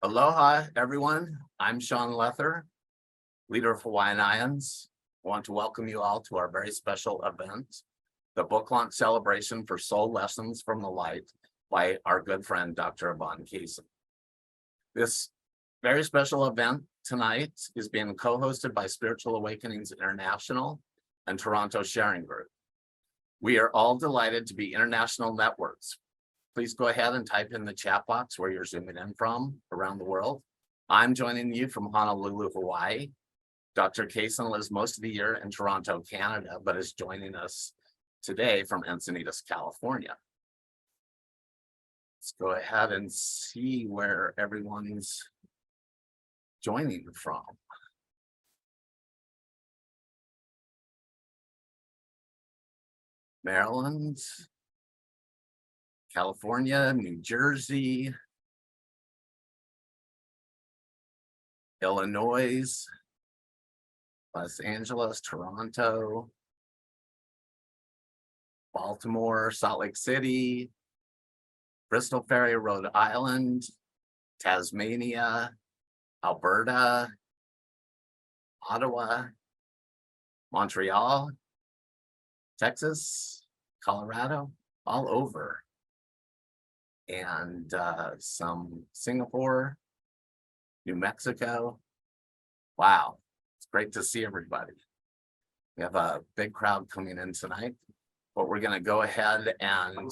Aloha, everyone. I'm Shaun Lether, leader of Hawaiian IANDS. I want to welcome you all to our very special event, the book launch celebration for Soul Lessons from the Light by our good friend, Dr. Yvonne Kason. This very special event tonight is being co-hosted by Spiritual Awakenings International and Toronto Sharing Group. We are all delighted to be international networks. Please go ahead and type in the chat box where you're zooming in from around the world. I'm joining you from Honolulu, Hawaii. Dr. Kason lives most of the year in Toronto, Canada, but is joining us today from Encinitas, California. Let's go ahead and see where everyone's joining from. Maryland, California, New Jersey, Illinois, Los Angeles, Toronto, Baltimore, Salt Lake City, Bristol Ferry, Rhode Island, Tasmania, Alberta, Ottawa, Montreal, Texas, Colorado, all over. And some Singapore, New Mexico. Wow, it's great to see everybody. We have a big crowd coming in tonight, but we're going to go ahead and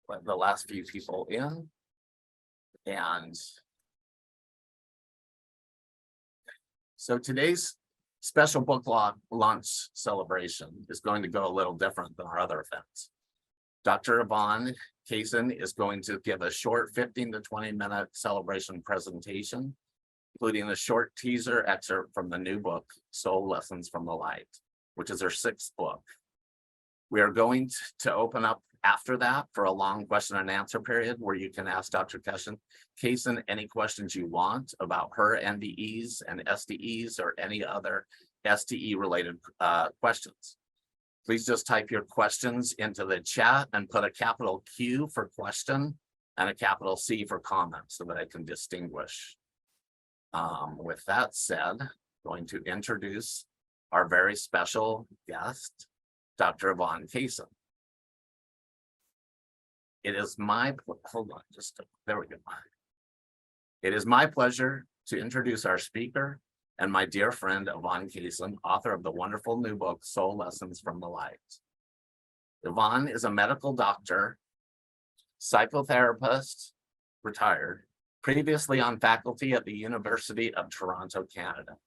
let the last few people in. And so today's special book launch celebration is going to go a little different than our other events. Dr. Yvonne Kason is going to give a short 15 to 20-minute celebration presentation, including a short teaser excerpt from the new book, Soul Lessons from the Light, which is her 6th book. We are going to open up after that for a long question and answer period where you can ask Dr. Kason any questions you want about her NDEs and STEs or any other STE-related questions. Please just type your questions into the chat and put a capital Q for question and a capital C for comment so that I can distinguish. With that said, I'm going to introduce our very special guest, Dr. Yvonne Kason. It is my, hold on, there we go. It is my pleasure to introduce our speaker and my dear friend, Yvonne Kason, author of the wonderful new book, Soul Lessons from the Light. Yvonne is a medical doctor, psychotherapist, retired, previously on faculty at the University of Toronto, Canada.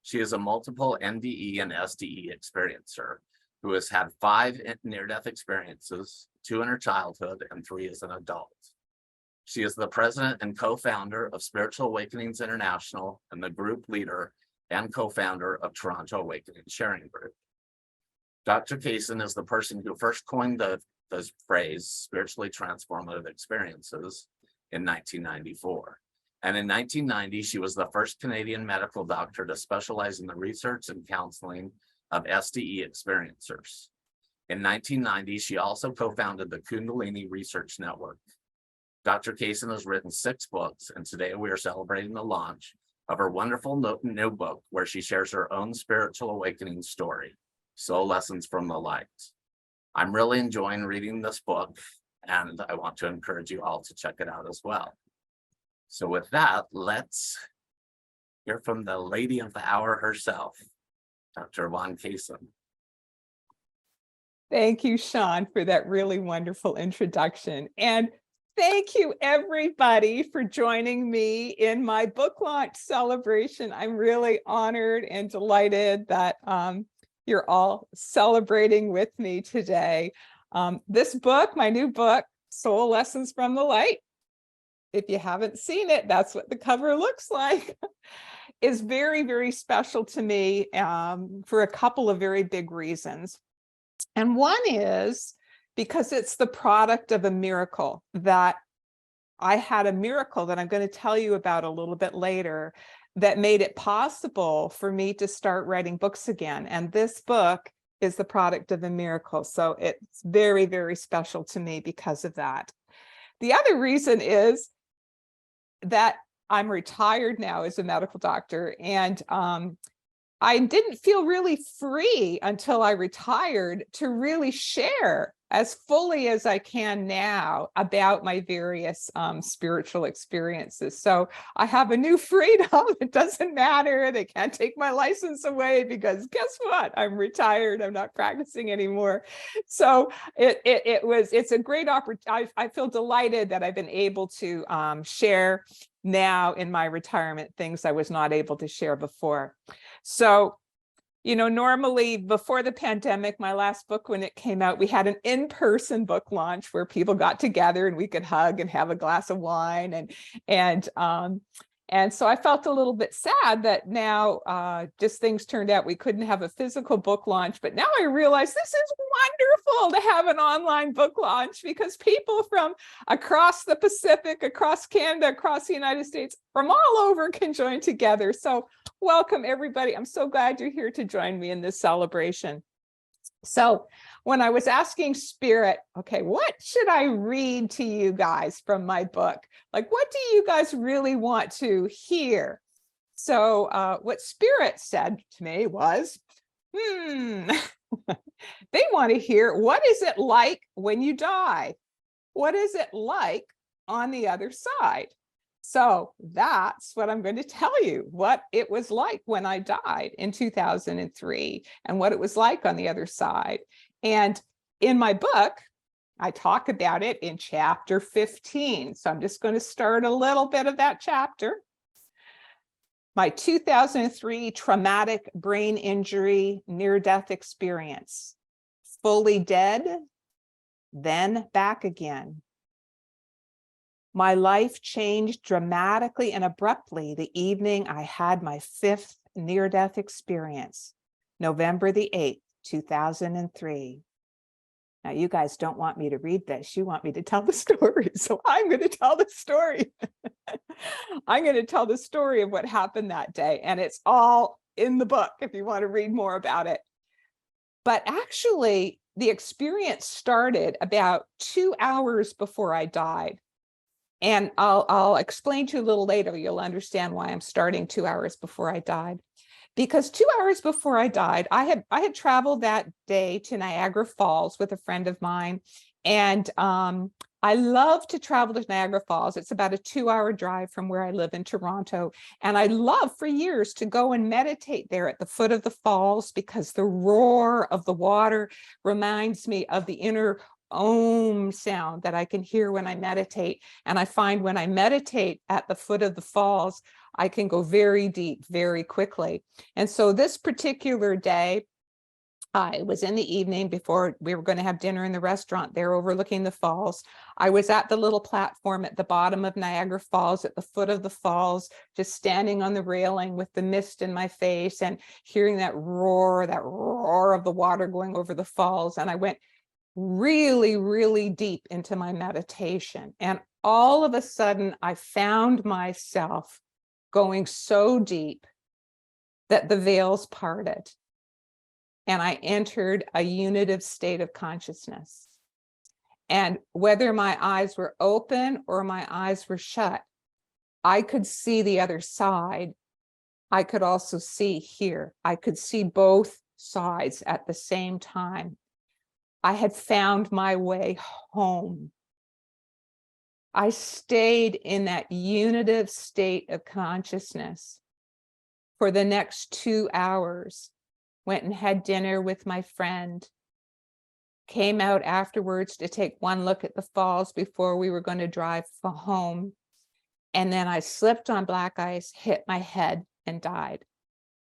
She is a multiple NDE and STE experiencer who has had 5 near-death experiences, 2 in her childhood and 3 as an adult. She is the president and co-founder of Spiritual Awakenings International and the group leader and co-founder of Toronto Awakening Sharing Group. Dr. Kason is the person who first coined the phrase Spiritually Transformative Experiences in 1994. And in 1990, she was the first Canadian medical doctor to specialize in the research and counseling of STE experiencers. In 1990, she also co-founded the Kundalini Research Network. Dr. Kason has written 6 books, and today we are celebrating the launch of her wonderful new book where she shares her own spiritual awakening story, Soul Lessons from the Light. I'm really enjoying reading this book, and I want to encourage you all to check it out as well. So with that, let's hear from the lady of the hour herself, Dr. Yvonne Kason. Thank you, Shaun, for that really wonderful introduction. And thank you, everybody, for joining me in my book launch celebration. I'm really honored and delighted that you're all celebrating with me today. This book, my new book, Soul Lessons from the Light, if you haven't seen it, that's what the cover looks like, is very, very special to me for a couple of very big reasons. And one is because it's the product of a miracle that I had a miracle that I'm going to tell you about a little bit later that made it possible for me to start writing books again. And this book is the product of a miracle. So it's very, very special to me because of that. The other reason is that I'm retired now as a medical doctor, and I didn't feel really free until I retired to really share as fully as I can now about my various spiritual experiences. So I have a new freedom. It doesn't matter. They can't take my license away because guess what? I'm retired. I'm not practicing anymore. So it's a great opportunity. I feel delighted that I've been able to share now in my retirement things I was not able to share before. So, you know, normally before the pandemic, my last book, when it came out, we had an in-person book launch where people got together and we could hug and have a glass of wine. And so I felt a little bit sad that now just things turned out we couldn't have a physical book launch. But now I realize this is wonderful to have an online book launch because people from across the Pacific, across Canada, across the United States, from all over can join together. So welcome, everybody. I'm so glad you're here to join me in this celebration. So when I was asking Spirit, okay, what should I read to you guys from my book? Like, what do you guys really want to hear? So what Spirit said to me was, they want to hear, what is it like when you die? What is it like on the other side? So that's what I'm going to tell you, what it was like when I died in 2003 and what it was like on the other side. And in my book, I talk about it in chapter 15. So I'm just going to start a little bit of that chapter. My 2003 traumatic brain injury near-death experience. Fully dead, then back again. My life changed dramatically and abruptly the evening I had my 5th near-death experience, November the 8th, 2003. Now, you guys don't want me to read this. You want me to tell the story. So I'm going to tell the story. I'm going to tell the story of what happened that day. And it's all in the book if you want to read more about it. But actually, the experience started about 2 hours before I died. And I'll explain to you a little later. You'll understand why I'm starting 2 hours before I died. Because 2 hours before I died, I had traveled that day to Niagara Falls with a friend of mine. And I love to travel to Niagara Falls. It's about a 2-hour drive from where I live in Toronto. And I love for years to go and meditate there at the foot of the falls because the roar of the water reminds me of the inner Om sound that I can hear when I meditate. And I find when I meditate at the foot of the falls, I can go very deep, very quickly. And so this particular day, it was in the evening before we were going to have dinner in the restaurant there overlooking the falls. I was at the little platform at the bottom of Niagara Falls, at the foot of the falls, just standing on the railing with the mist in my face and hearing that roar of the water going over the falls. And I went really, really deep into my meditation. And all of a sudden, I found myself going so deep that the veils parted. And I entered a unitive state of consciousness. And whether my eyes were open or my eyes were shut, I could see the other side. I could also see here. I could see both sides at the same time. I had found my way home. I stayed in that unitive state of consciousness for the next 2 hours, went and had dinner with my friend, came out afterwards to take one look at the falls before we were going to drive home. And then I slipped on black ice, hit my head, and died.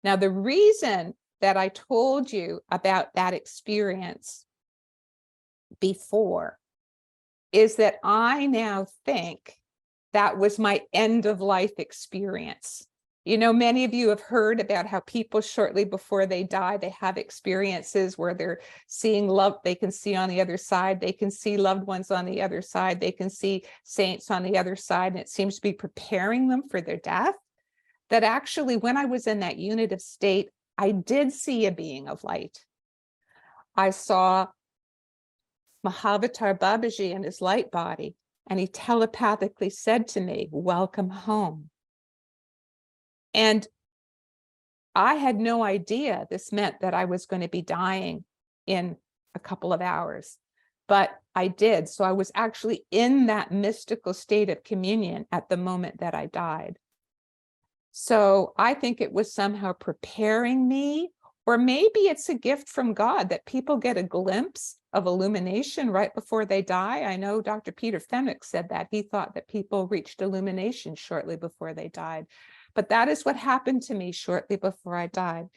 Now, the reason that I told you about that experience before is that I now think that was my end of life experience. You know, many of you have heard about how people shortly before they die, they have experiences where they're seeing love. They can see on the other side. They can see loved ones on the other side. They can see saints on the other side. And it seems to be preparing them for their death. That actually, when I was in that unitive state, I did see a being of light. I saw Mahavatar Babaji in his light body, and he telepathically said to me, "Welcome home." And I had no idea this meant that I was going to be dying in a couple of hours, but I did. So I was actually in that mystical state of communion at the moment that I died. So I think it was somehow preparing me, or maybe it's a gift from God that people get a glimpse of illumination right before they die. I know Dr. Peter Fenwick said that. He thought that people reached illumination shortly before they died. But that is what happened to me shortly before I died.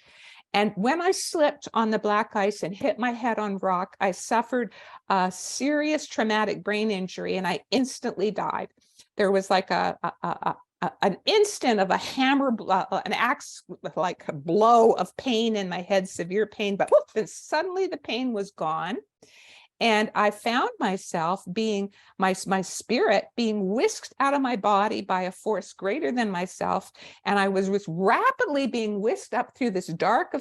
And when I slipped on the black ice and hit my head on rock, I suffered a serious traumatic brain injury and I instantly died. There was like an instant of a hammer, an axe, like a blow of pain in my head, severe pain, but whoop, and suddenly the pain was gone. And I found myself being, my spirit being whisked out of my body by a force greater than myself. And I was rapidly being whisked up through this dark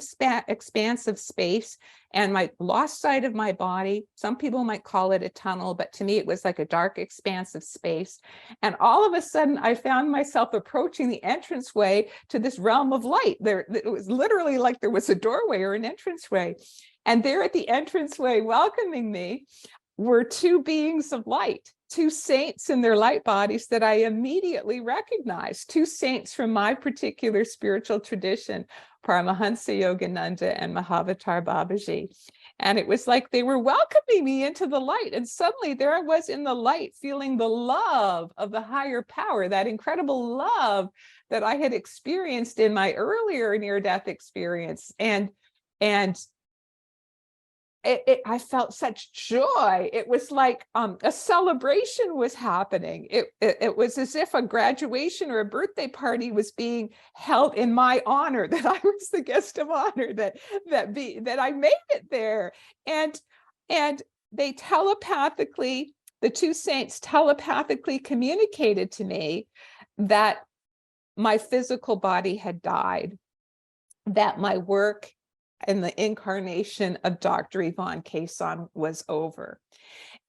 expanse of space, and I lost sight of my body. Some people might call it a tunnel, but to me, it was like a dark expanse of space. And all of a sudden, I found myself approaching the entranceway to this realm of light. It was literally like there was a doorway or an entranceway. And there at the entranceway welcoming me were two beings of light, two saints in their light bodies that I immediately recognized, two saints from my particular spiritual tradition, Paramahansa Yogananda and Mahavatar Babaji. And it was like they were welcoming me into the light. And suddenly there I was in the light, feeling the love of the higher power, that incredible love that I had experienced in my earlier near-death experience. And I felt such joy. It was like a celebration was happening. It was as if a graduation or a birthday party was being held in my honor, that I was the guest of honor, that I made it there. And they telepathically, the two saints telepathically communicated to me that my physical body had died, that my work and the incarnation of Dr. Yvonne Kason was over.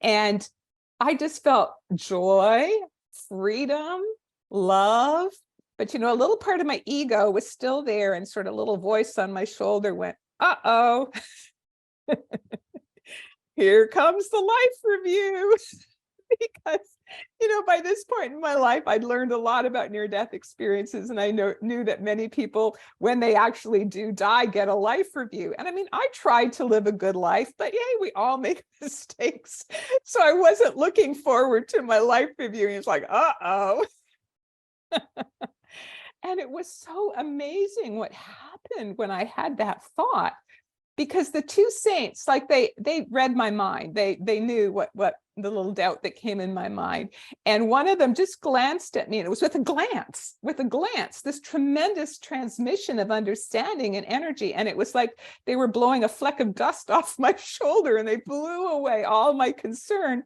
And I just felt joy, freedom, love. But, you know, a little part of my ego was still there, and sort of a little voice on my shoulder went, uh-oh, here comes the life review. Because, you know, by this point in my life, I'd learned a lot about near-death experiences, and I knew that many people, when they actually do die, get a life review. And I mean, I tried to live a good life, but yay, we all make mistakes. So I wasn't looking forward to my life review. And it's like, uh-oh. And it was so amazing what happened when I had that thought. Because the two saints, like they read my mind. They knew what the little doubt that came in my mind. And one of them just glanced at me, and it was with a glance, this tremendous transmission of understanding and energy. And it was like they were blowing a fleck of dust off my shoulder, and they blew away all my concern.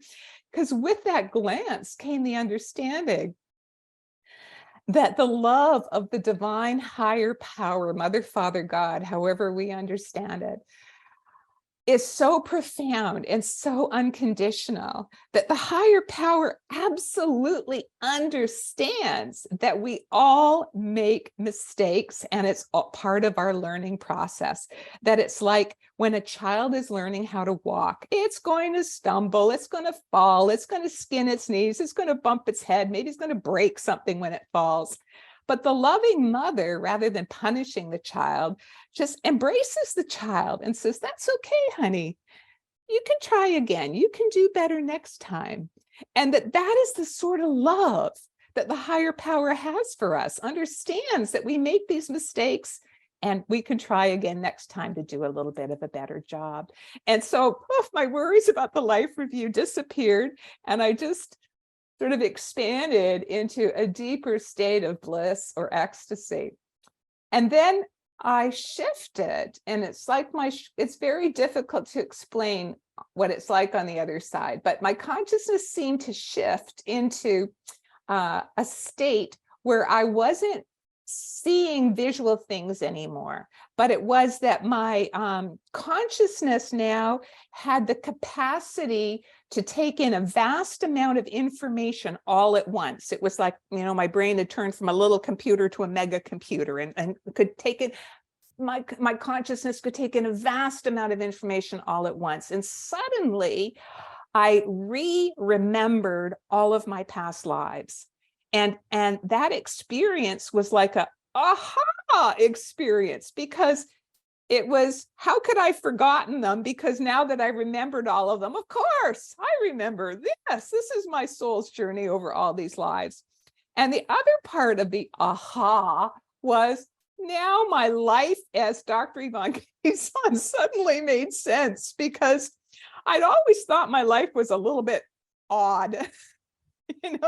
Because with that glance came the understanding that the love of the divine higher power, Mother, Father, God, however we understand it, is so profound and so unconditional that the higher power absolutely understands that we all make mistakes, and it's part of our learning process. That it's like when a child is learning how to walk, it's going to stumble, it's going to fall, it's going to skin its knees, it's going to bump its head, maybe it's going to break something when it falls. But the loving mother, rather than punishing the child, just embraces the child and says, "That's okay, honey. You can try again. You can do better next time." And that is the sort of love that the higher power has for us, understands that we make these mistakes and we can try again next time to do a little bit of a better job. And so my worries about the life review disappeared, and I just sort of expanded into a deeper state of bliss or ecstasy. And then I shifted, and it's like it's very difficult to explain what it's like on the other side, but my consciousness seemed to shift into a state where I wasn't seeing visual things anymore, but it was that my consciousness now had the capacity to take in a vast amount of information all at once. It was like, my brain had turned from a little computer to a mega computer, and could take it. My consciousness could take in a vast amount of information all at once. And suddenly I remembered all of my past lives. And that experience was like a aha experience, because it was, how could I have forgotten them? Because now that I remembered all of them, of course, I remember this. This is my soul's journey over all these lives. And the other part of the aha was, now my life as Dr. Yvonne Kason suddenly made sense, because I'd always thought my life was a little bit odd. Here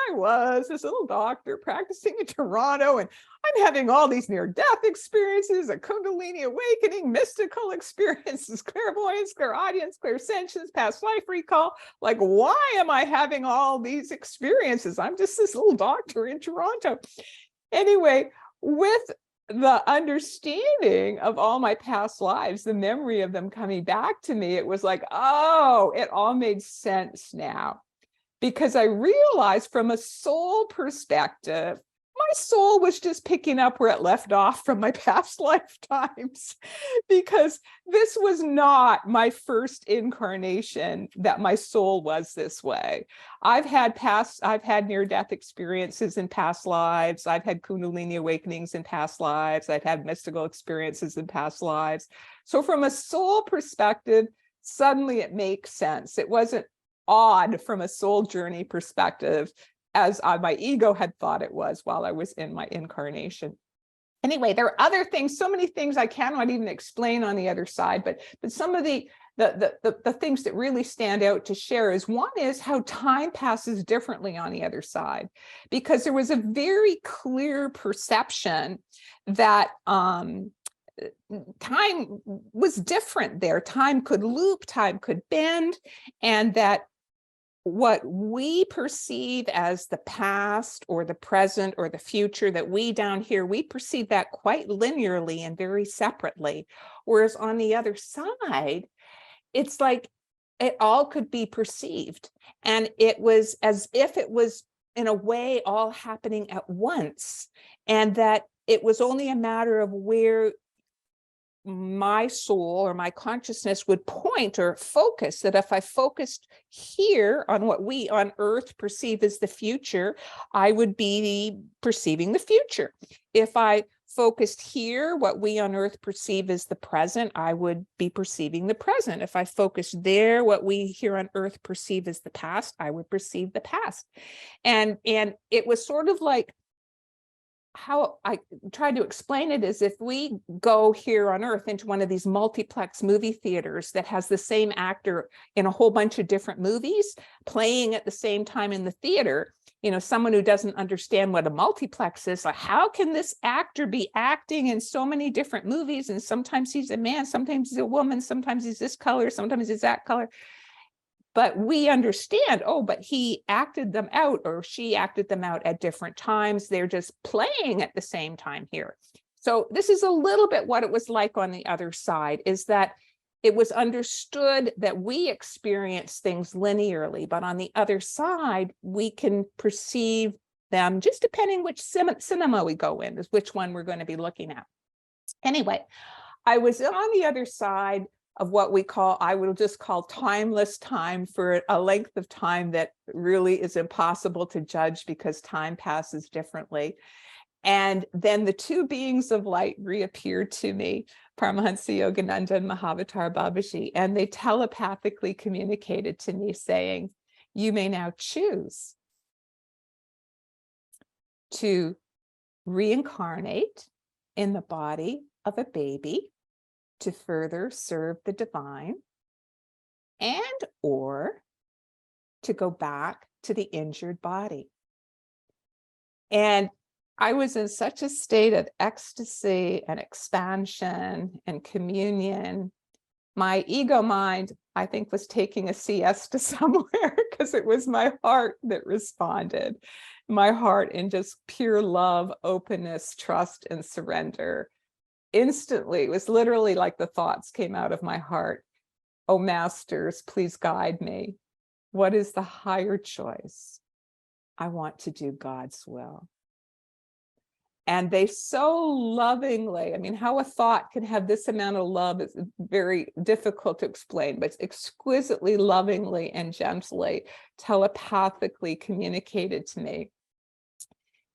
I was, this little doctor practicing in Toronto, and I'm having all these near-death experiences, a Kundalini Awakening, mystical experiences, clairvoyance, clairaudience, clairsentience, past life recall. Like, why am I having all these experiences? I'm just this little doctor in Toronto. Anyway, with the understanding of all my past lives, the memory of them coming back to me, it was like, oh, it all made sense now. Because I realized from a soul perspective, my soul was just picking up where it left off from my past lifetimes, because this was not my first incarnation that my soul was this way. I've had near-death experiences in past lives. I've had Kundalini awakenings in past lives. I've had mystical experiences in past lives. So from a soul perspective, suddenly it makes sense. It wasn't odd from a soul journey perspective, as my ego had thought it was while I was in my incarnation. Anyway, there are other things, so many things I cannot even explain on the other side, but some of the things that really stand out to share is, one is how time passes differently on the other side, because there was a very clear perception that time was different there. Time could loop, time could bend, and that what we perceive as the past or the present or the future, that we down here, we perceive that quite linearly and very separately. Whereas on the other side, it's like it all could be perceived. And it was as if it was, in a way, all happening at once. And that it was only a matter of where my soul or my consciousness would point or focus. That if I focused here on what we on earth perceive as the future, I would be perceiving the future. If I focused here, what we on earth perceive as the present, I would be perceiving the present. If I focused there, what we here on earth perceive as the past, I would perceive the past. And it was sort of like, how I try to explain it is, if we go here on earth into one of these multiplex movie theaters that has the same actor in a whole bunch of different movies playing at the same time in the theater, someone who doesn't understand what a multiplex is, like, how can this actor be acting in so many different movies? And sometimes he's a man, sometimes he's a woman, sometimes he's this color, sometimes he's that color. But we understand, oh, but he acted them out, or she acted them out at different times. They're just playing at the same time here. So this is a little bit what it was like on the other side, is that it was understood that we experience things linearly, but on the other side, we can perceive them just depending which cinema we go in, is which one we're going to be looking at. Anyway, I was on the other side of what I will just call timeless time, for a length of time that really is impossible to judge, because time passes differently. And then the two beings of light reappeared to me, Paramahansa Yogananda and Mahavatar Babaji, and they telepathically communicated to me saying, you may now choose to reincarnate in the body of a baby to further serve the divine, and or to go back to the injured body. And I was in such a state of ecstasy and expansion and communion. My ego mind, I think, was taking a siesta somewhere because it was my heart that responded. My heart in just pure love, openness, trust, and surrender. Instantly, it was literally like the thoughts came out of my heart. Oh, masters, please guide me. What is the higher choice? I want to do God's will. And they so lovingly, I mean, how a thought can have this amount of love is very difficult to explain, but exquisitely lovingly and gently, telepathically communicated to me.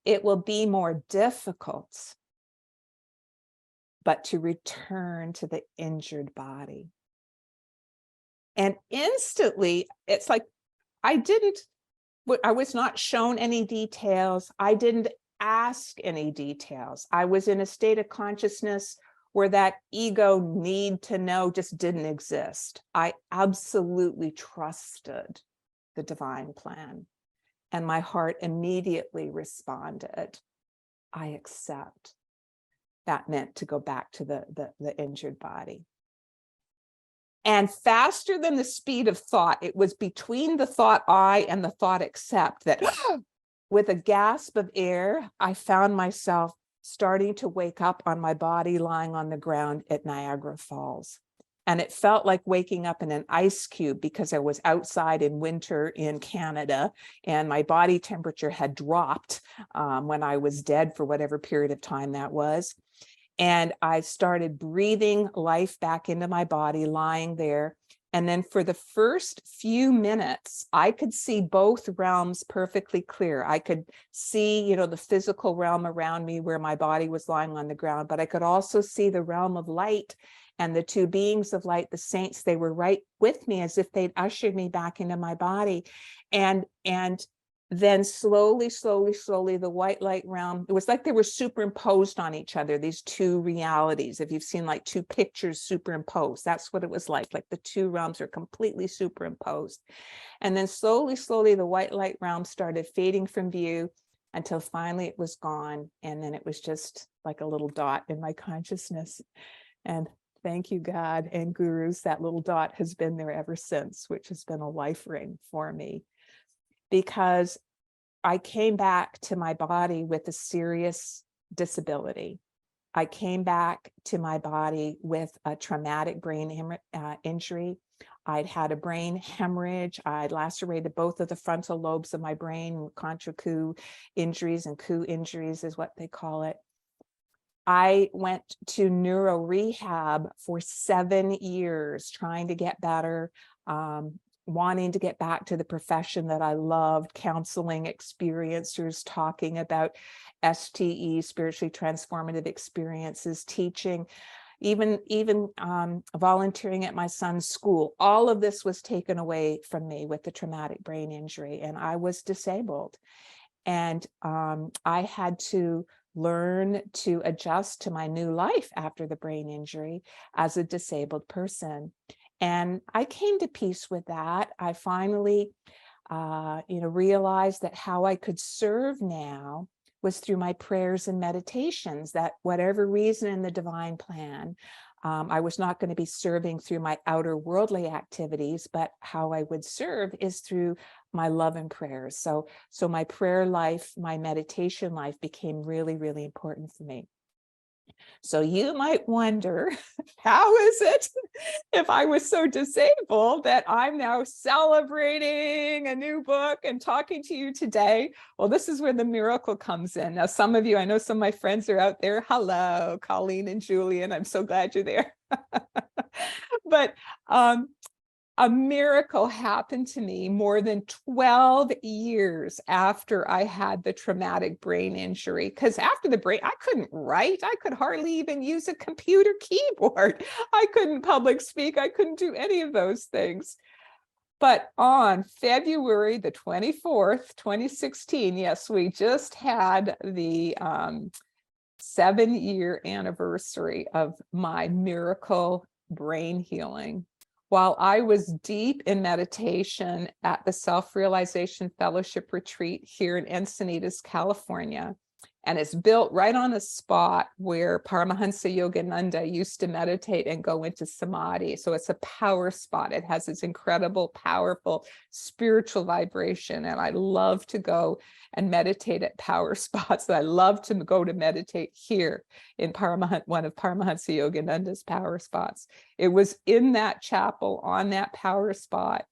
It will be more difficult, but to return to the injured body. And instantly, it's like I was not shown any details. I didn't ask any details. I was in a state of consciousness where that ego need to know just didn't exist. I absolutely trusted the divine plan, and my heart immediately responded, I accept. That meant to go back to the injured body. And faster than the speed of thought, it was between the thought I and the thought accept that with a gasp of air, I found myself starting to wake up on my body lying on the ground at Niagara Falls. And it felt like waking up in an ice cube because I was outside in winter in Canada and my body temperature had dropped when I was dead for whatever period of time that was. And I started breathing life back into my body, lying there. And then for the first few minutes, I could see both realms perfectly clear. I could see, the physical realm around me where my body was lying on the ground, but I could also see the realm of light and the two beings of light, the saints. They were right with me as if they'd ushered me back into my body. And then slowly, the white light realm, it was like they were superimposed on each other, these two realities. If you've seen like two pictures superimposed, that's what it was like the two realms are completely superimposed. And then slowly, the white light realm started fading from view until finally it was gone. And then it was just like a little dot in my consciousness. And thank you, God and gurus, that little dot has been there ever since, which has been a life ring for me. Because I came back to my body with a serious disability. I came back to my body with a traumatic brain injury. I'd had a brain hemorrhage. I'd lacerated both of the frontal lobes of my brain, contra coup injuries, and coup injuries is what they call it. I went to neuro rehab for 7 years, trying to get better, wanting to get back to the profession that I loved, counseling experiencers, talking about STEs, spiritually transformative experiences, teaching, even volunteering at my son's school. All of this was taken away from me with the traumatic brain injury, and I was disabled. And I had to learn to adjust to my new life after the brain injury as a disabled person. And I came to peace with that. I finally, realized that how I could serve now was through my prayers and meditations, that whatever reason in the divine plan, I was not going to be serving through my outer worldly activities, but how I would serve is through my love and prayers. So my prayer life, my meditation life became really, really important for me. So you might wonder, how is it if I was so disabled that I'm now celebrating a new book and talking to you today? Well, this is where the miracle comes in. Now, some of you, I know some of my friends are out there. Hello, Colleen and Julian. I'm so glad you're there. But a miracle happened to me more than 12 years after I had the traumatic brain injury. Because after the brain, I couldn't write. I could hardly even use a computer keyboard. I couldn't public speak. I couldn't do any of those things. But on February the 24th, 2016, yes, we just had the 7-year anniversary of my miracle brain healing. While I was deep in meditation at the Self-Realization Fellowship Retreat here in Encinitas, California, And it's built right on a spot where Paramahansa Yogananda used to meditate and go into samadhi. So it's a power spot. It has this incredible, powerful spiritual vibration. And I love to go and meditate at power spots. I love to go to meditate here in one of Paramahansa Yogananda's power spots. It was in that chapel on that power spot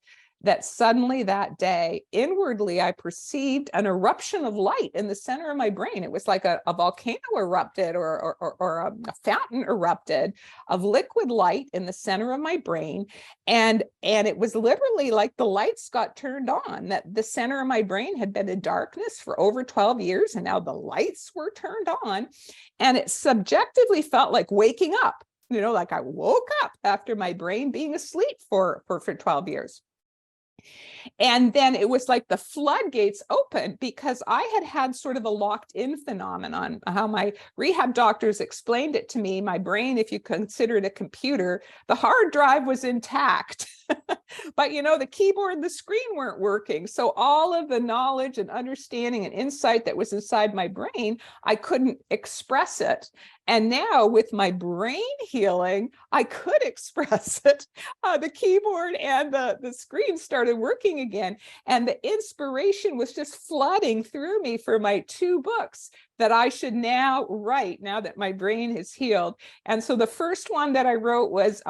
that suddenly that day, inwardly, I perceived an eruption of light in the center of my brain. It was like a volcano erupted or a fountain erupted of liquid light in the center of my brain. And it was literally like the lights got turned on, that the center of my brain had been in darkness for over 12 years. And now the lights were turned on. And it subjectively felt like waking up, like I woke up after my brain being asleep for 12 years. And then it was like the floodgates opened, because I had sort of a locked in phenomenon, how my rehab doctors explained it to me. My brain, if you consider it a computer, the hard drive was intact, but the keyboard and the screen weren't working. So all of the knowledge and understanding and insight that was inside my brain, I couldn't express it. And now with my brain healing, I could express it. The keyboard and the screen started working again. And the inspiration was just flooding through me for my 2 books that I should now write, now that my brain is healed. And so the first one that I wrote was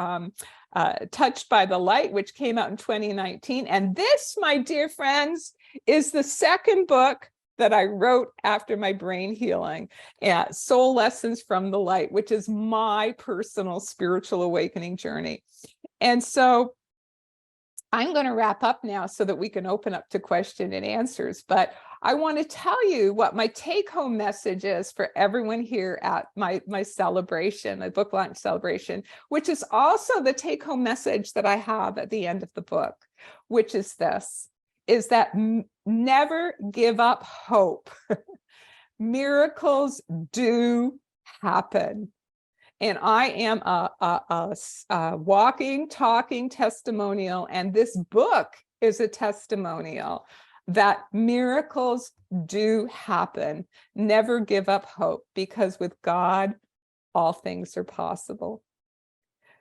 Touched by the Light, which came out in 2019. And this, my dear friends, is the second book that I wrote after my brain healing, Soul Lessons from the Light, which is my personal spiritual awakening journey. And so I'm going to wrap up now so that we can open up to question and answers. But I want to tell you what my take-home message is for everyone here at my celebration, my book launch celebration, which is also the take-home message that I have at the end of the book, which is this, is that never give up hope. Miracles do happen. And I am a walking, talking testimonial, and this book is a testimonial that miracles do happen. Never give up hope, because with God, all things are possible.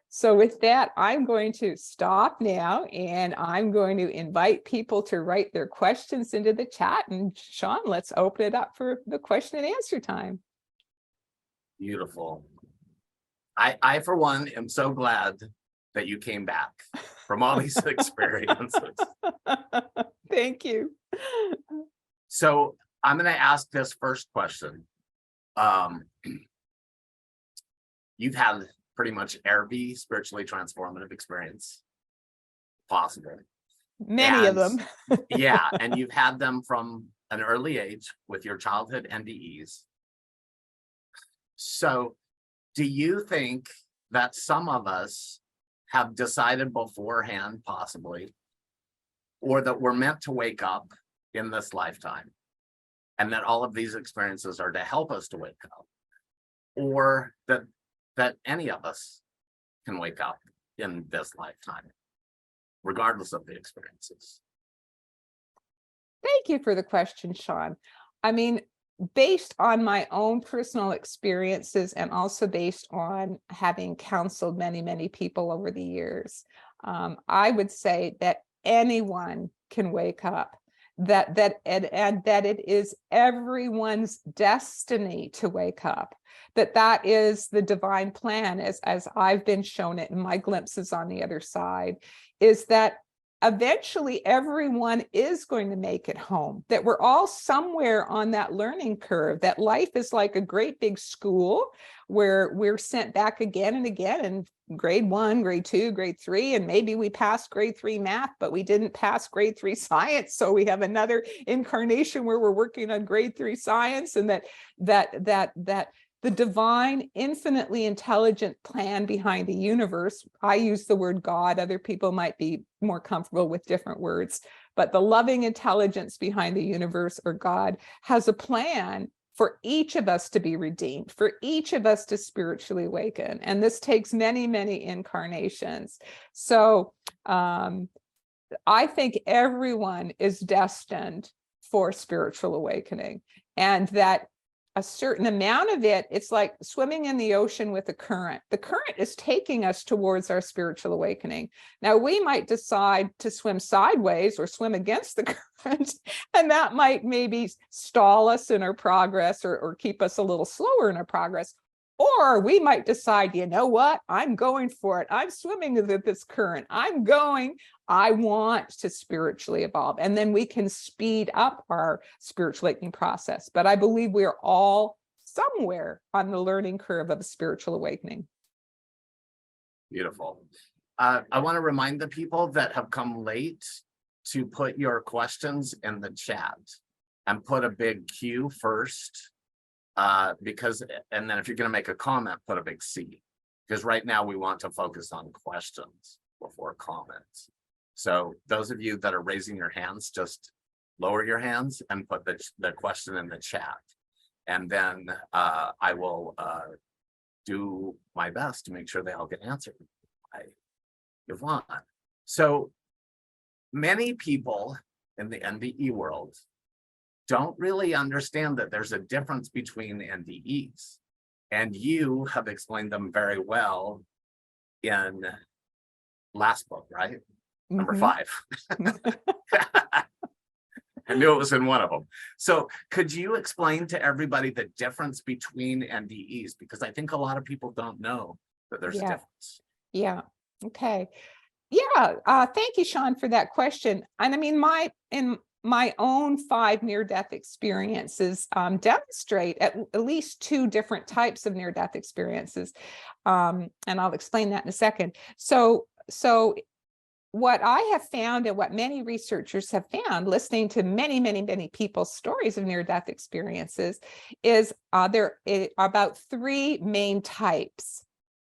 So with that, I'm going to stop now, and I'm going to invite people to write their questions into the chat. And Shaun, let's open it up for the question and answer time. Beautiful. I for one, am so glad that you came back from all these experiences. Thank you. So I'm going to ask this first question. You've had pretty much every spiritually transformative experience possible. Many of them. Yeah, and you've had them from an early age with your childhood NDEs. So do you think that some of us have decided beforehand, possibly, or that we're meant to wake up in this lifetime, and that all of these experiences are to help us to wake up, or that any of us can wake up in this lifetime, regardless of the experiences? Thank you for the question, Shaun. I mean, based on my own personal experiences, and also based on having counseled many, many people over the years, I would say that anyone can wake up, and that it is everyone's destiny to wake up, that is the divine plan, as I've been shown it in my glimpses on the other side, is that eventually everyone is going to make it home, that we're all somewhere on that learning curve, that life is like a great big school where we're sent back again and again in grade 1, grade 2, grade 3, and maybe we passed grade 3 math, but we didn't pass grade 3 science. So we have another incarnation where we're working on grade 3 science, and that the divine, infinitely intelligent plan behind the universe, I use the word God, other people might be more comfortable with different words, but the loving intelligence behind the universe, or God, has a plan for each of us to be redeemed, for each of us to spiritually awaken. And this takes many, many incarnations. So I think everyone is destined for spiritual awakening, and that a certain amount of it, it's like swimming in the ocean with the current. The current is taking us towards our spiritual awakening. Now, we might decide to swim sideways or swim against the current, and that might maybe stall us in our progress or keep us a little slower in our progress. Or we might decide, you know what, I'm going for it. I'm swimming with this current. I want to spiritually evolve. And then we can speed up our spiritual awakening process. But I believe we're all somewhere on the learning curve of a spiritual awakening. Beautiful. I want to remind the people that have come late to put your questions in the chat and put a big Q first. And then if you're going to make a comment, put a big C, because right now we want to focus on questions before comments. So those of you that are raising your hands, just lower your hands and put the question in the chat. And then I will do my best to make sure they all get answered by Yvonne. So many people in the NDE world don't really understand that there's a difference between NDEs. And you have explained them very well in last book, right? Number 5. I knew it was in one of them. So could you explain to everybody the difference between NDEs? Because I think a lot of people don't know that there's a difference. Yeah. Okay. Yeah. Thank you, Shaun, for that question. And I mean, my own 5 near-death experiences demonstrate at least 2 different types of near-death experiences. And I'll explain that in a second. So what I have found, and what many researchers have found, listening to many people's stories of near-death experiences, is there are about 3 main types.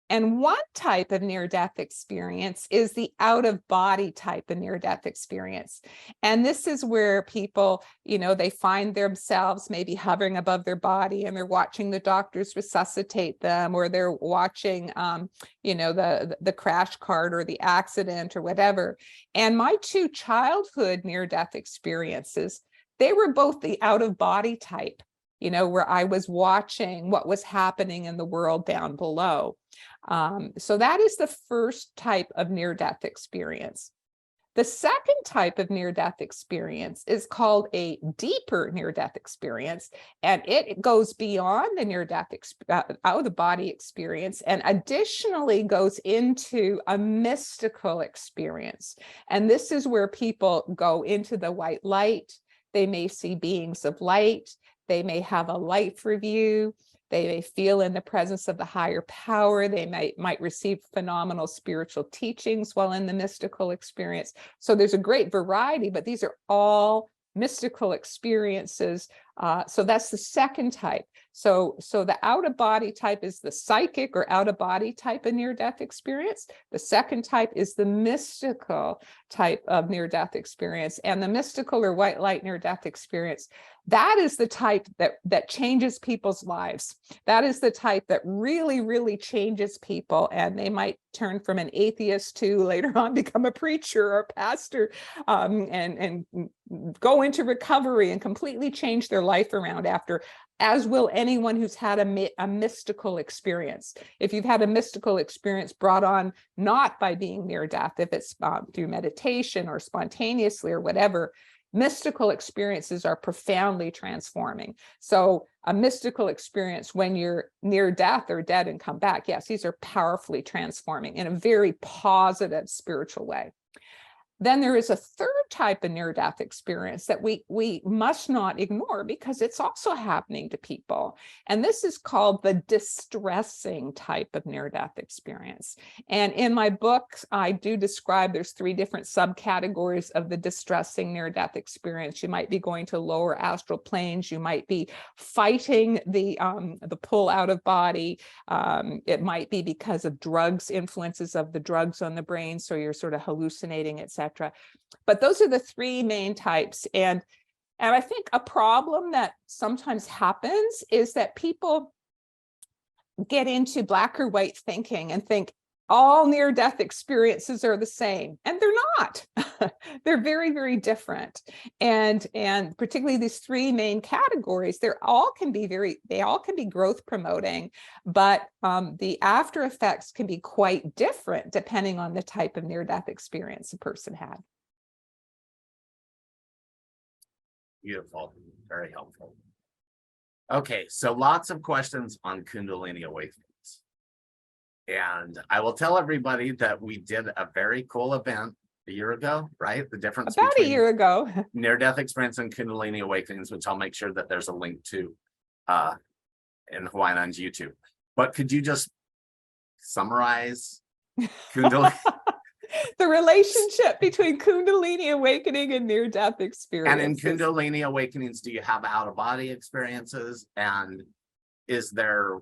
And one type of near-death experience is the out-of-body type of near-death experience. And this is where people, they find themselves maybe hovering above their body and they're watching the doctors resuscitate them, or they're watching, the crash cart or the accident or whatever. And my 2 childhood near-death experiences, they were both the out-of-body type, where I was watching what was happening in the world down below. So that is the first type of near-death experience. The second type of near-death experience is called a deeper near-death experience, and it goes beyond the near-death out-of-the-body experience and additionally goes into a mystical experience. And this is where people go into the white light. They may see beings of light. They may have a life review. They may feel in the presence of the higher power. They might receive phenomenal spiritual teachings while in the mystical experience. So there's a great variety, but these are all mystical experiences. So that's the second type. So the out-of-body type is the psychic or out-of-body type of near-death experience. The second type is the mystical type of near-death experience. And the mystical or white light near-death experience, that is the type that changes people's lives. That is the type that really changes people. And they might turn from an atheist to later on become a preacher or a pastor, and go into recovery and completely change their life around after, as will anyone who's had a mystical experience. If you've had a mystical experience brought on not by being near death, if it's through meditation or spontaneously or whatever, mystical experiences are profoundly transforming. So a mystical experience when you're near death or dead and come back, yes, these are powerfully transforming in a very positive spiritual way. Then there is a third type of near-death experience that we must not ignore, because it's also happening to people. And this is called the distressing type of near-death experience. And in my book, I do describe there's 3 different subcategories of the distressing near-death experience. You might be going to lower astral planes. You might be fighting the pull out of body. It might be because of drugs, influences of the drugs on the brain. So you're sort of hallucinating, etc. But those are the 3 main types. And I think a problem that sometimes happens is that people get into black or white thinking and think all near-death experiences are the same, and they're not. They're very, very different. And particularly these three main categories, they all can be growth promoting, but the after effects can be quite different depending on the type of near-death experience a person had. Beautiful, very helpful. Okay, so lots of questions on Kundalini Awakening. And I will tell everybody that we did a very cool event a year ago, right? The difference About a between year ago. near-death experience and Kundalini Awakenings, which I'll make sure that there's a link to in Hawaiian on YouTube. But could you just summarize Kundalini? The relationship between Kundalini Awakening and near-death experiences. And in Kundalini Awakenings, do you have out-of-body experiences? And is there,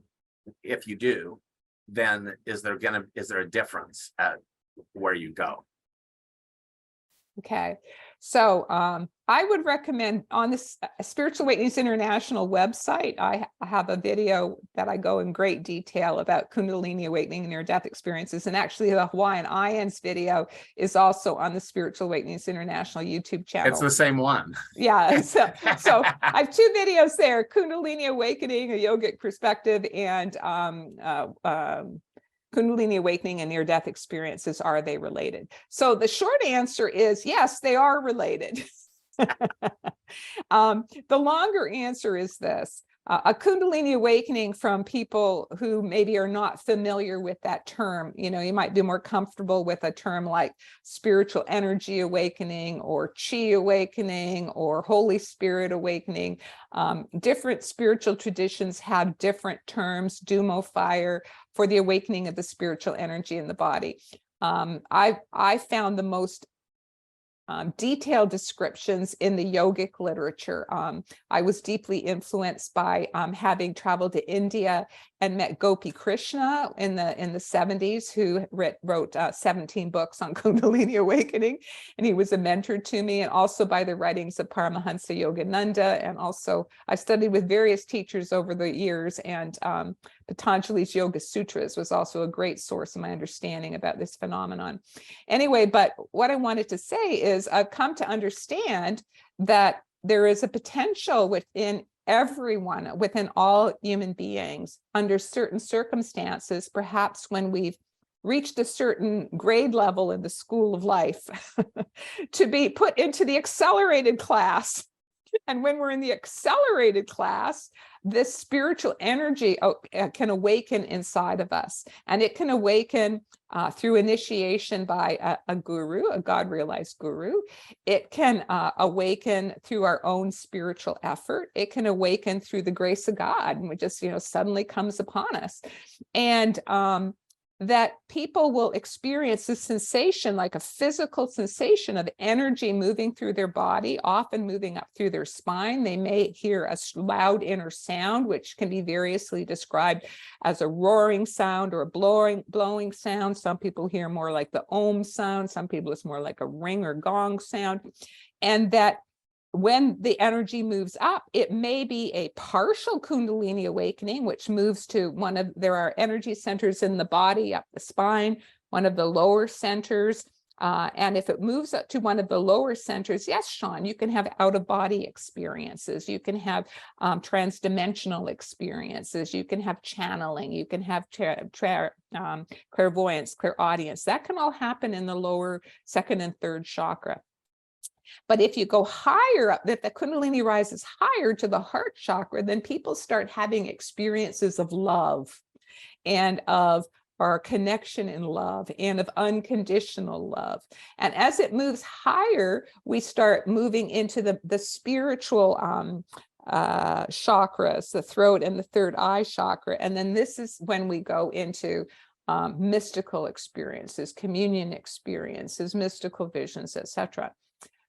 if you do, then is there a difference at where you go? Okay, so I would recommend on this Spiritual Awakenings International website, I have a video that I go in great detail about Kundalini Awakening and near-death experiences. And actually the Hawaiian IANDS video is also on the Spiritual Awakenings International YouTube channel. It's the same one. Yeah, so I have two videos there, Kundalini Awakening, a yogic perspective, and Kundalini Awakening and near-death experiences, are they related? So the short answer is yes, they are related. The longer answer is this. A Kundalini Awakening, from people who maybe are not familiar with that term, you might be more comfortable with a term like spiritual energy awakening or chi awakening or Holy Spirit awakening. Different spiritual traditions have different terms, Dumo fire, for the awakening of the spiritual energy in the body. I found the most detailed descriptions in the yogic literature. I was deeply influenced by having traveled to India and met Gopi Krishna in the 70s, who wrote 17 books on Kundalini Awakening, and he was a mentor to me, and also by the writings of Paramahansa Yogananda. And also I studied with various teachers over the years, and Patanjali's Yoga Sutras was also a great source of my understanding about this phenomenon. Anyway, but what I wanted to say is I've come to understand that there is a potential within everyone, within all human beings, under certain circumstances, perhaps when we've reached a certain grade level in the school of life, to be put into the accelerated class. And when we're in the accelerated class, this spiritual energy can awaken inside of us. And it can awaken through initiation by a guru, a God-realized guru. It can awaken through our own spiritual effort. It can awaken through the grace of God, and it just, suddenly comes upon us. And that people will experience this sensation, like a physical sensation of energy moving through their body, often moving up through their spine. They may hear a loud inner sound, which can be variously described as a roaring sound or a blowing sound. Some people hear more like the Om sound. Some people it's more like a ring or gong sound. And that when the energy moves up, it may be a partial Kundalini awakening, which moves to there are energy centers in the body, up the spine, one of the lower centers. And if it moves up to one of the lower centers, yes, Shaun, you can have out-of-body experiences. You can have transdimensional experiences. You can have channeling. You can have clairvoyance, clairaudience. That can all happen in the lower second and third chakra. But if you go higher up, if the Kundalini rises higher to the heart chakra, then people start having experiences of love and of our connection in love and of unconditional love. And as it moves higher, we start moving into the spiritual chakras, the throat and the third eye chakra. And then this is when we go into mystical experiences, communion experiences, mystical visions, etc.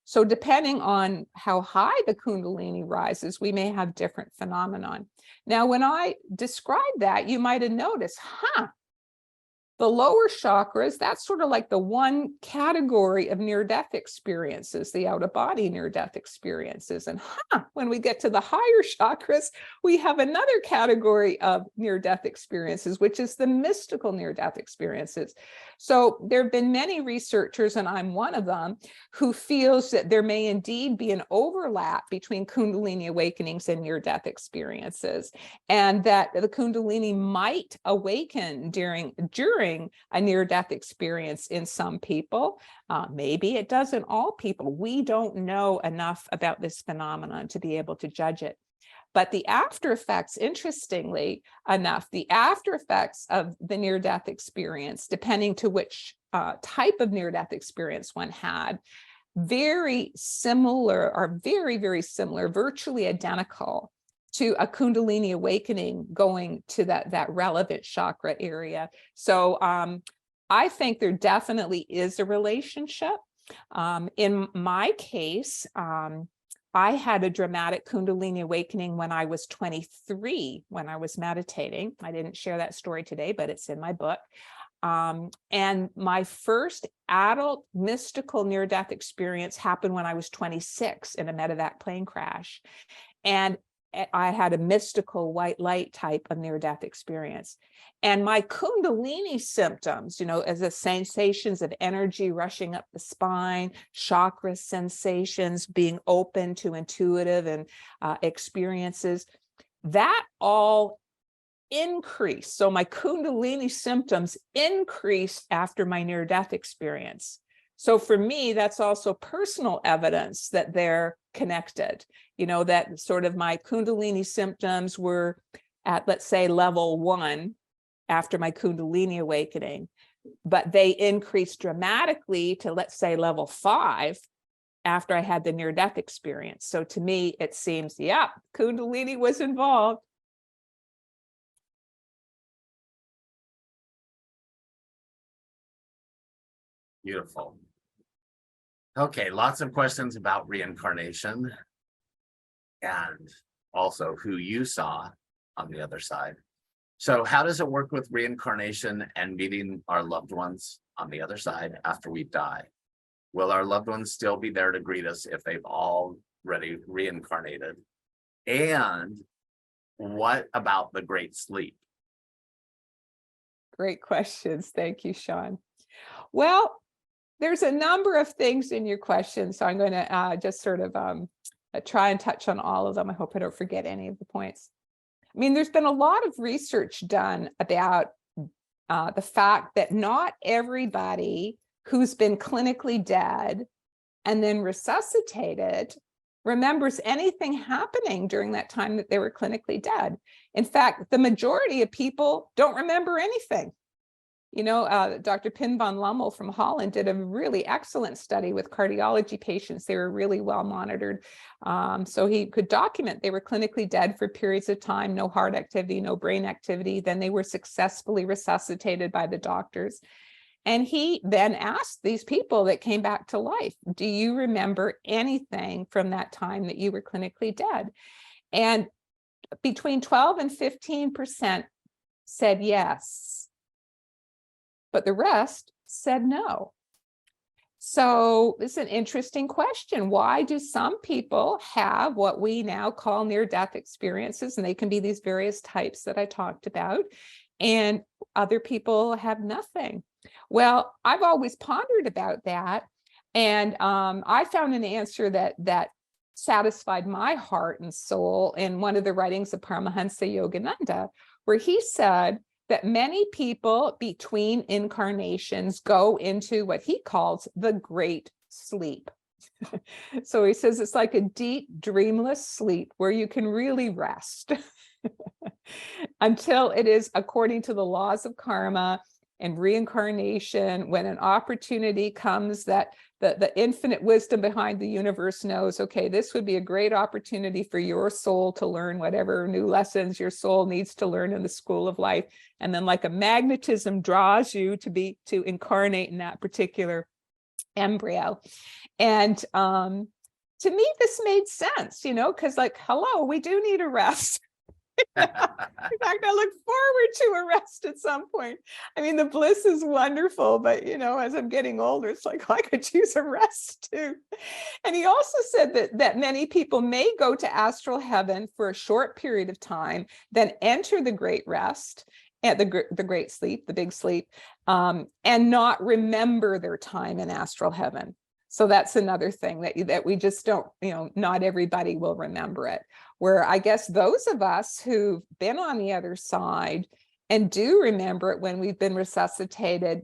So depending on how high the Kundalini rises, we may have different phenomenon. Now, when I describe that, you might have noticed, The lower chakras, that's sort of like the one category of near-death experiences, the out-of-body near-death experiences. And when we get to the higher chakras, we have another category of near-death experiences, which is the mystical near-death experiences. So there have been many researchers, and I'm one of them, who feels that there may indeed be an overlap between Kundalini awakenings and near-death experiences, and that the Kundalini might awaken during a near-death experience in some people. Maybe it does in all people. We don't know enough about this phenomenon to be able to judge it. But the after effects, interestingly enough, the after effects of the near-death experience, depending to which type of near-death experience one had, very similar, are very, very similar, virtually identical to a Kundalini awakening going to that relevant chakra area. So I think there definitely is a relationship. In my case, I had a dramatic Kundalini awakening when I was 23, when I was meditating. I didn't share that story today, but it's in my book. And my first adult mystical near-death experience happened when I was 26 in a medevac plane crash. And I had a mystical white light type of near-death experience. And my Kundalini symptoms, as the sensations of energy rushing up the spine, chakra sensations, being open to intuitive and experiences, that all increased. So my Kundalini symptoms increased after my near-death experience. So for me, that's also personal evidence that they're connected, that sort of my Kundalini symptoms were at, let's say, level 1 after my Kundalini awakening, but they increased dramatically to, let's say, level 5 after I had the near-death experience. So to me, it seems, yeah, Kundalini was involved. Beautiful. Okay, lots of questions about reincarnation and also who you saw on the other side. So how does it work with reincarnation and meeting our loved ones on the other side after we die? Will our loved ones still be there to greet us if they've already reincarnated? And what about the great sleep? Great questions. Thank you, Shaun. Well, there's a number of things in your question, so I'm going to just sort of try and touch on all of them. I hope I don't forget any of the points. I mean, there's been a lot of research done about the fact that not everybody who's been clinically dead and then resuscitated remembers anything happening during that time that they were clinically dead. In fact, the majority of people don't remember anything. Dr. Pim van Lommel from Holland did a really excellent study with cardiology patients. They were really well monitored. So he could document they were clinically dead for periods of time, no heart activity, no brain activity. Then they were successfully resuscitated by the doctors. And he then asked these people that came back to life, do you remember anything from that time that you were clinically dead? And between 12 and 15% said yes. But the rest said no. So it's an interesting question. Why do some people have what we now call near-death experiences? And they can be these various types that I talked about. And other people have nothing. Well, I've always pondered about that. And I found an answer that satisfied my heart and soul in one of the writings of Paramahansa Yogananda, where he said that many people between incarnations go into what he calls the great sleep. So he says it's like a deep, dreamless sleep where you can really rest until it is, according to the laws of karma and reincarnation, when an opportunity comes that the infinite wisdom behind the universe knows, okay, this would be a great opportunity for your soul to learn whatever new lessons your soul needs to learn in the school of life. And then like a magnetism draws you to incarnate in that particular embryo. And to me, this made sense, because like, hello, we do need a rest. In fact, I look forward to a rest at some point. I mean, the bliss is wonderful, but as I'm getting older, it's like, I could use a rest too. And he also said that many people may go to astral heaven for a short period of time, then enter the great rest, and the great sleep, the big sleep, and not remember their time in astral heaven. So that's another thing that we just don't, not everybody will remember it. Where I guess those of us who've been on the other side and do remember it when we've been resuscitated,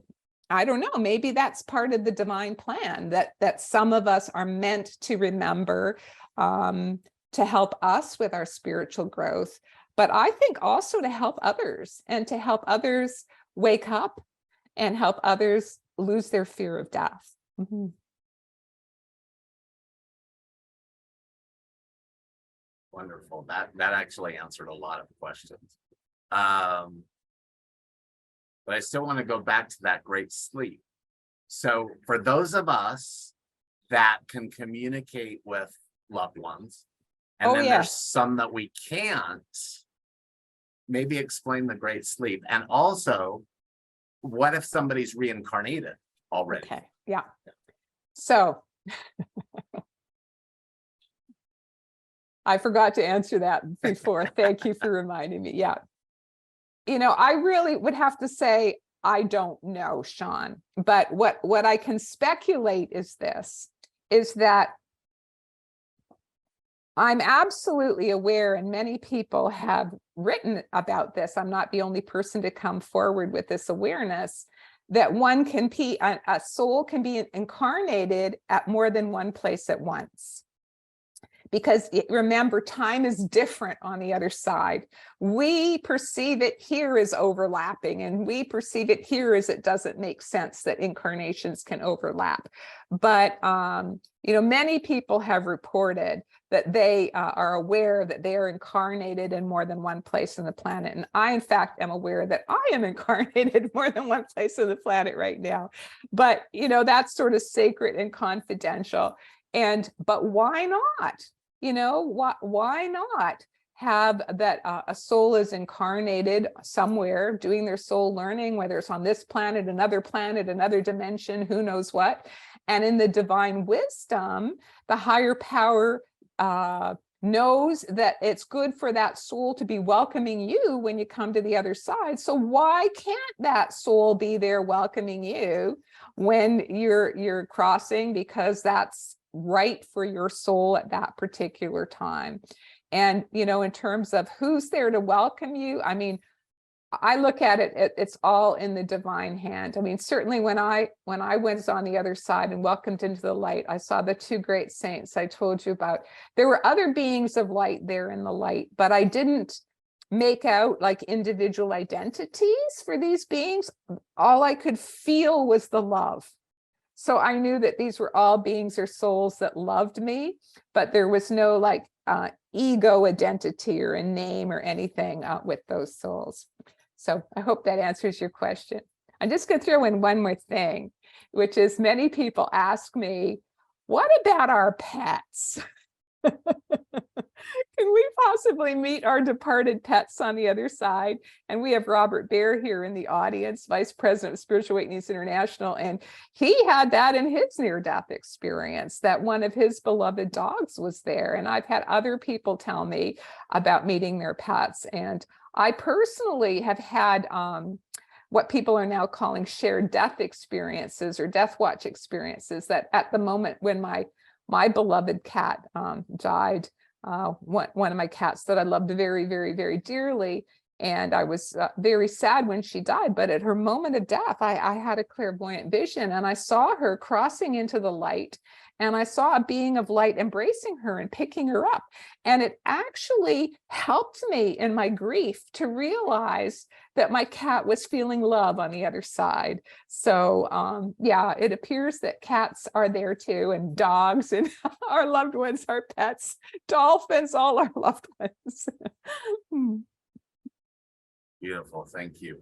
I don't know, maybe that's part of the divine plan that some of us are meant to remember, to help us with our spiritual growth. But I think also to help others, and to help others wake up and help others lose their fear of death. Mm-hmm. Wonderful. That actually answered a lot of questions. But I still want to go back to that great sleep. So for those of us that can communicate with loved ones, and then there's some that we can't, maybe explain the great sleep. And also, what if somebody's reincarnated already? Okay. Yeah. So I forgot to answer that before. Thank you for reminding me. Yeah. I really would have to say, I don't know, Shaun, but what I can speculate is that I'm absolutely aware, and many people have written about this. I'm not the only person to come forward with this awareness that a soul can be incarnated at more than one place at once. Because remember, time is different on the other side. We perceive it here as overlapping, and we perceive it here as it doesn't make sense that incarnations can overlap. But many people have reported that they are aware that they are incarnated in more than one place on the planet. And I, in fact, am aware that I am incarnated more than one place on the planet right now. But that's sort of sacred and confidential. But why not? Why not have that a soul is incarnated somewhere doing their soul learning, whether it's on this planet, another dimension, who knows what. And in the divine wisdom, the higher power knows that it's good for that soul to be welcoming you when you come to the other side. So why can't that soul be there welcoming you when you're crossing? Because that's right for your soul at that particular time. And in terms of who's there to welcome you, I mean, I look at it, it's all in the divine hand. I mean, certainly when I went on the other side and welcomed into the light, I saw the two great saints I told you about. There were other beings of light there in the light, but I didn't make out like individual identities for these beings. All I could feel was the love. So I knew that these were all beings or souls that loved me, but there was no like ego identity or a name or anything with those souls. So I hope that answers your question. I'm just going to throw in one more thing, which is many people ask me, what about our pets? Can we possibly meet our departed pets on the other side? And we have Robert Baer here in the audience, Vice President of Spiritual Awakenings International. And he had that in his near-death experience, that one of his beloved dogs was there. And I've had other people tell me about meeting their pets. And I personally have had what people are now calling shared death experiences or death watch experiences, that at the moment when my beloved cat died, one of my cats that I loved very, very, very dearly. And I was very sad when she died, but at her moment of death, I had a clairvoyant vision and I saw her crossing into the light, and I saw a being of light embracing her and picking her up. And it actually helped me in my grief to realize that my cat was feeling love on the other side. So yeah, it appears that cats are there too, and dogs, and our loved ones, our pets, dolphins, all our loved ones. Beautiful, thank you.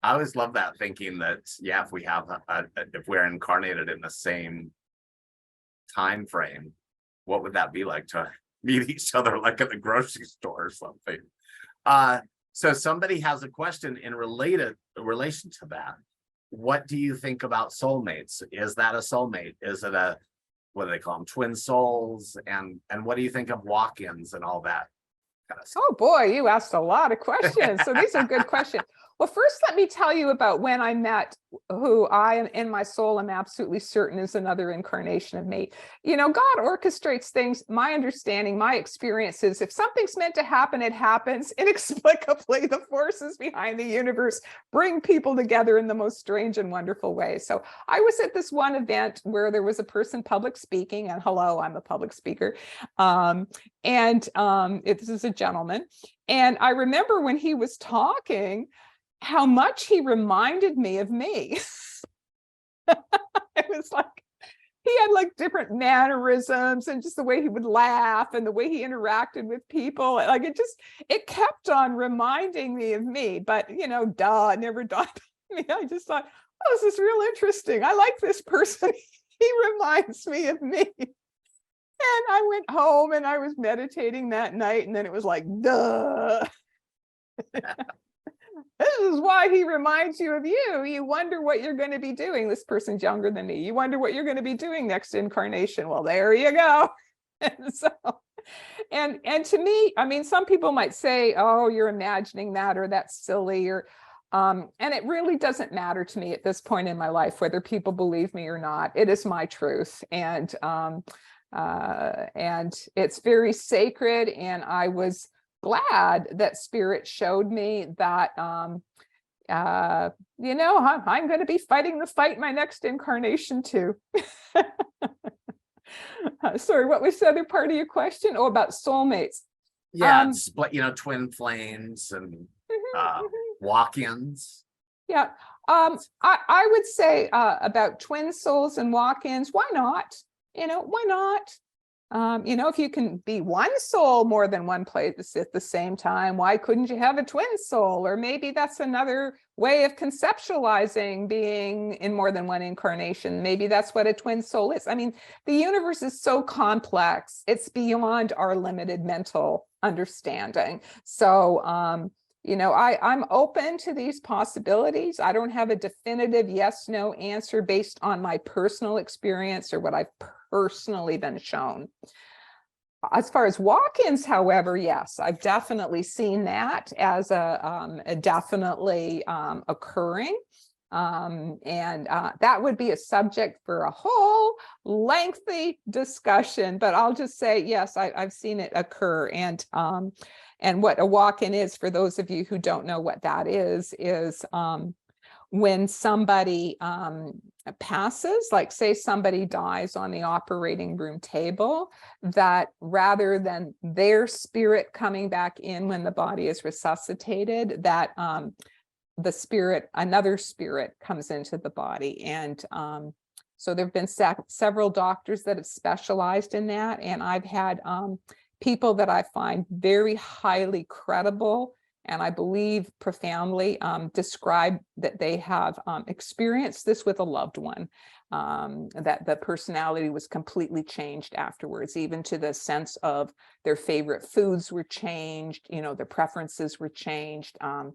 I always love that, thinking that, yeah, if we have if we're incarnated in the same time frame, what would that be like to meet each other like at the grocery store or something? So somebody has a question in relation to that. What do you think about soulmates? Is that a soulmate? Is it a, what do they call them, twin souls? And what do you think of walk-ins and all that kind of stuff? Oh boy, you asked a lot of questions. So these are good questions. Well, first, let me tell you about when I met who I am in my soul am absolutely certain is another incarnation of me. You know, God orchestrates things. My understanding, my experience is if something's meant to happen, it happens inexplicably. The forces behind the universe bring people together in the most strange and wonderful way. So I was at this one event where there was a person public speaking, and hello, I'm a public speaker. This is a gentleman. And I remember when he was talking, how much he reminded me of me. It was like, he had like different mannerisms and just the way he would laugh and the way he interacted with people. Like it kept on reminding me of me, but you know, it never dawned on me. I just thought, oh, this is real interesting. I like this person. He reminds me of me. And I went home and I was meditating that night, and then it was like, duh. This is why he reminds you of you. You wonder what you're going to be doing. This person's younger than me. You wonder what you're going to be doing next incarnation. Well, there you go. And so, and to me, I mean, some people might say, oh, you're imagining that, or that's silly, or and it really doesn't matter to me at this point in my life, whether people believe me or not. It is my truth. And it's very sacred. And I was glad that Spirit showed me that, you know, I'm going to be fighting the fight my next incarnation too. Sorry, what was the other part of your question? Oh, about soulmates. Yeah, split, you know, twin flames and walk-ins. Yeah, I would say about twin souls and walk-ins. Why not? You know, why not? You know, if you can be one soul more than one place at the same time, why couldn't you have a twin soul? Or maybe that's another way of conceptualizing being in more than one incarnation. Maybe that's what a twin soul is. I mean, the universe is so complex. It's beyond our limited mental understanding. So, you know, I'm open to these possibilities. I don't have a definitive yes, no answer based on my personal experience or what I've personally been shown. As far as walk-ins, however, yes, I've definitely seen that as a definitely occurring. That would be a subject for a whole lengthy discussion, but I'll just say, yes, I've seen it occur. And what a walk-in is, for those of you who don't know what that is when somebody passes, like say somebody dies on the operating room table, that rather than their spirit coming back in when the body is resuscitated, that the spirit, another spirit comes into the body. And so there have been several doctors that have specialized in that. And I've had people that I find very highly credible and I believe profoundly describe that they have experienced this with a loved one, that the personality was completely changed afterwards, even to the sense of their favorite foods were changed, you know, their preferences were changed, you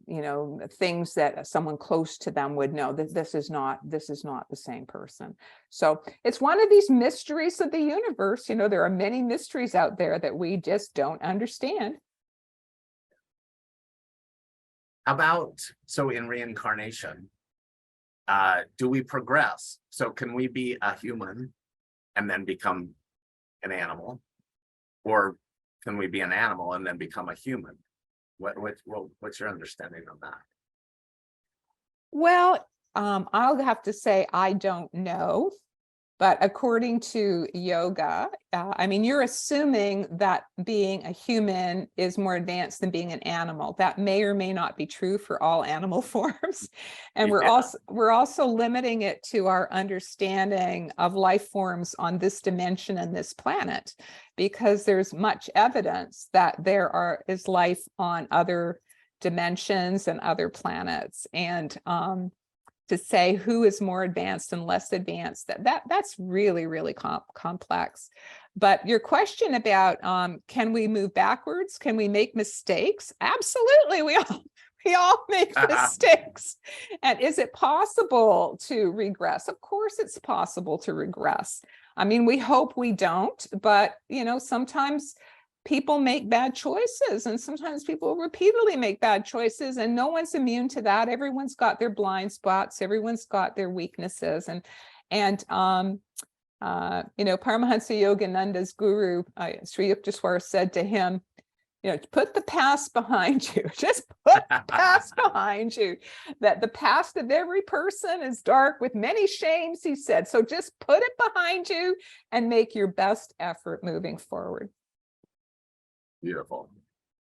know, things that someone close to them would know that this is not the same person. So it's one of these mysteries of the universe. You know, there are many mysteries out there that we just don't understand. So in reincarnation, do we progress? So can we be a human and then become an animal? Or can we be an animal and then become a human? What's your understanding of that? Well, I'll have to say I don't know. But according to yoga, I mean, you're assuming that being a human is more advanced than being an animal. That may or may not be true for all animal forms. And we're also limiting it to our understanding of life forms on this dimension and this planet, because there's much evidence that there is life on other dimensions and other planets. And to say who is more advanced and less advanced, that's really, really complex. But your question about can we move backwards? Can we make mistakes? Absolutely. We all make mistakes. And is it possible to regress? Of course it's possible to regress. I mean, we hope we don't, but sometimes people make bad choices, and sometimes people repeatedly make bad choices, and no one's immune to that. Everyone's got their blind spots, everyone's got their weaknesses. And Paramahansa Yogananda's guru, Sri Yukteswar, said to him, put the past behind you. Just put the past behind you. That the past of every person is dark with many shames, he said. So just put it behind you and make your best effort moving forward. Beautiful.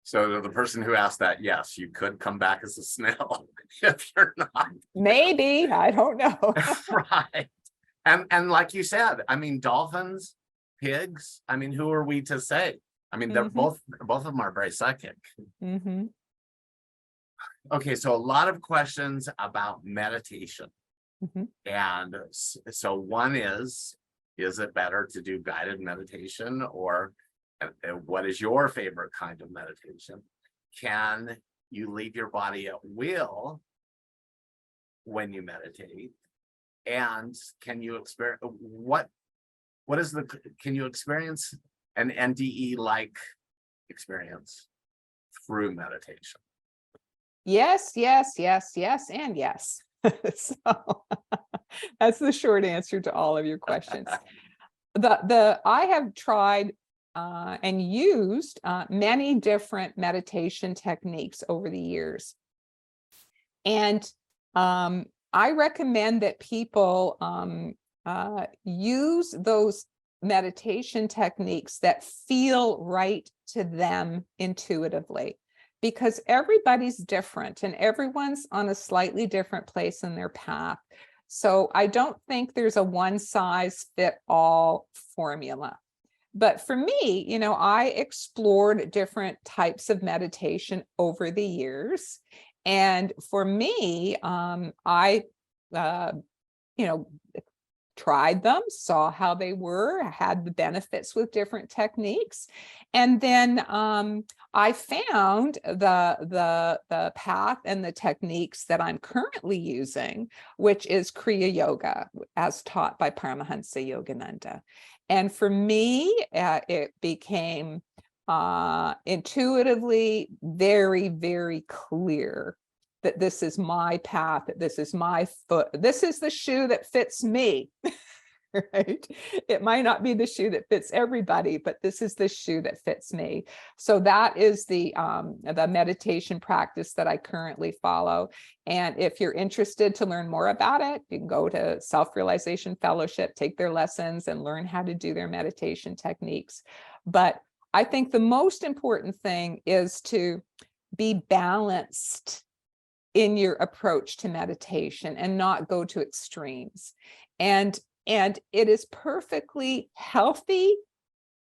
So to the person who asked that, yes, you could come back as a snail if you're not. Maybe, I don't know. Right. And like you said, I mean, dolphins, pigs, I mean, who are we to say? I mean, they're both of them are very psychic. Okay, so a lot of questions about meditation. And so one is it better to do guided meditation, or what is your favorite kind of meditation? Can you leave your body at will when you meditate? And can you experience can you experience an NDE-like experience through meditation? Yes, yes, yes, yes, and yes. So that's the short answer to all of your questions. I have tried and used many different meditation techniques over the years. And I recommend that people use those meditation techniques that feel right to them intuitively, because everybody's different and everyone's on a slightly different place in their path. So I don't think there's a one-size-fits-all formula. But for me, I explored different types of meditation over the years. And for me, I tried them, saw how they were, had the benefits with different techniques. And then I found the path and the techniques that I'm currently using, which is Kriya Yoga, as taught by Paramahansa Yogananda. And for me, it became intuitively very, very clear that this is my path, that this is my foot, this is the shoe that fits me, right? It might not be the shoe that fits everybody, but this is the shoe that fits me. So that is the meditation practice that I currently follow. And if you're interested to learn more about it, you can go to Self-Realization Fellowship, take their lessons, and learn how to do their meditation techniques. But I think the most important thing is to be balanced in your approach to meditation and not go to extremes. And it is perfectly healthy